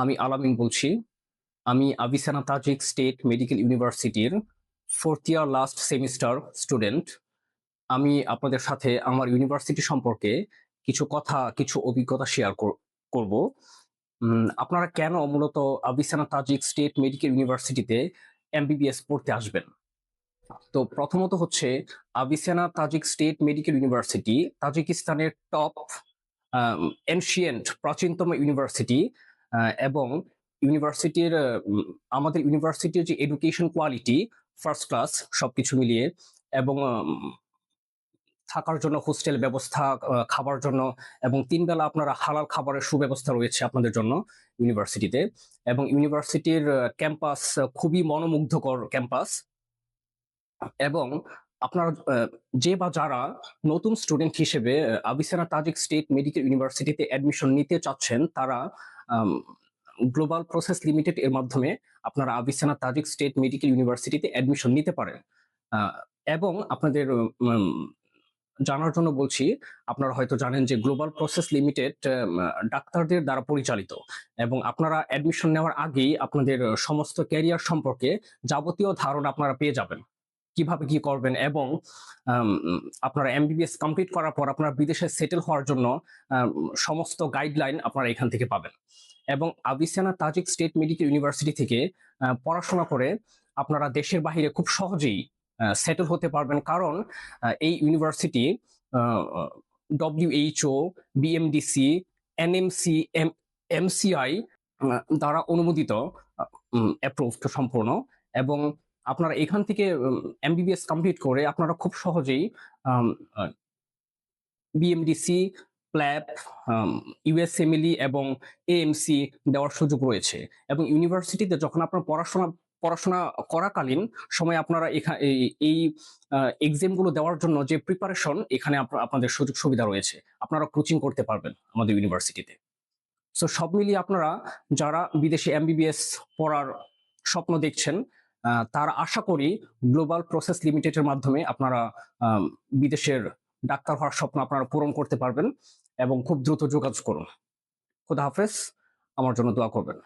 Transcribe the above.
আমি আলামিন বলছি। আমি আভিসেনা তাজিক স্টেট মেডিকেল ইউনিভার্সিটির 4th year last semester student. আমি আপনাদের সাথে আমার ইউনিভার্সিটি সম্পর্কে কিছু কথা, কিছু অভিজ্ঞতা শেয়ার করব। আপনারা কেন মূলত আভিসেনা তাজিক স্টেট মেডিকেল ইউনিভার্সিটিতে এমবিবিএস পড়তে আসবেন? তো প্রথমত হচ্ছে Avicenna Tajik state medical university তাজিকিস্তানের টপ এনশিয়েন্ট প্রাচীনতম ইউনিভার্সিটি এবং ইউনিভার্সিটির আমাদের ইউনিভার্সিটির যে এডুকেশন কোয়ালিটি ফার্স্ট ক্লাস সবকিছু মিলিয়ে এবং থাকার জন্য হোস্টেল ব্যবস্থা, খাবার জন্য এবং ৩ বেলা আপনারা হালাল খাবারের সুব্যবস্থা রয়েছে আপনাদের জন্য ইউনিভার্সিটিতে। এবং ইউনিভার্সিটির ক্যাম্পাস খুবই মনোমুগ্ধকর ক্যাম্পাস। এবং আপনারা যে বা যারা নতুন স্টুডেন্ট হিসেবে আভিসেনা তাজিক স্টেট মেডিকেল ইউনিভার্সিটিতে অ্যাডমিশন নিতে চাচ্ছেন, তারা গ্লোবাল প্রসেস লিমিটেড এর মাধ্যমে আপনারা আভিসেনা তাজিক স্টেট মেডিকেল ইউনিভার্সিটিতে অ্যাডমিশন নিতে পারেন। এবং আপনাদের জানার জন্য বলছি, আপনারা হয়তো জানেন যে গ্লোবাল প্রসেস লিমিটেড ডাক্তারদের দ্বারা পরিচালিত এবং আপনারা অ্যাডমিশন নেওয়ার আগেই আপনাদের সমস্ত ক্যারিয়ার সম্পর্কে যাবতীয় ধারণা আপনারা পেয়ে যাবেন, কিভাবে কি করবেন। এবং আপনারা এমবিবিএস কমপ্লিট করার পর আপনারা বিদেশে সেটেল হওয়ার জন্য সমস্ত গাইডলাইন আপনারা এখান থেকে পাবেন। এবং আভিসেনা তাজিক স্টেট মেডিকেল ইউনিভার্সিটি থেকে পড়াশোনা করে আপনারা দেশের বাহিরে খুব সহজেই সেটেল হতে পারবেন, কারণ এই university WHO, BMDC, NMC, MCI দ্বারা অনুমোদিত, অ্যাপ্রুভড সম্পূর্ণ। এবং আপনারা এখান থেকে এমবিবিএস কমপ্লিট করে আপনারা খুব সহজেই বিএমডিসি, প্ল্যাব, ইউএসএমএলই এবং এএমসি দেওয়ার সুযোগ রয়েছে। এবং ইউনিভার্সিটিতে যখন আপনার পড়াশোনা করাকালীন সময় আপনারা এই এক্সামগুলো দেওয়ার জন্য যে প্রিপারেশন, এখানে আপনাদের সুযোগ সুবিধা রয়েছে, আপনারা কোচিং করতে পারবেন আমাদের ইউনিভার্সিটিতে। সো সব মিলিয়ে আপনারা যারা বিদেশে এমবিবিএস পড়ার স্বপ্ন দেখছেন, তার আশা করি গ্লোবাল প্রসেস লিমিটেডের মাধ্যমে আপনারা বিদেশের ডাক্তার হওয়ার স্বপ্ন আপনারা পূরণ করতে পারবেন। এবং খুব দ্রুত যোগাযোগ করুন। খোদা হাফেজ। আমার জন্য দোয়া করবেন।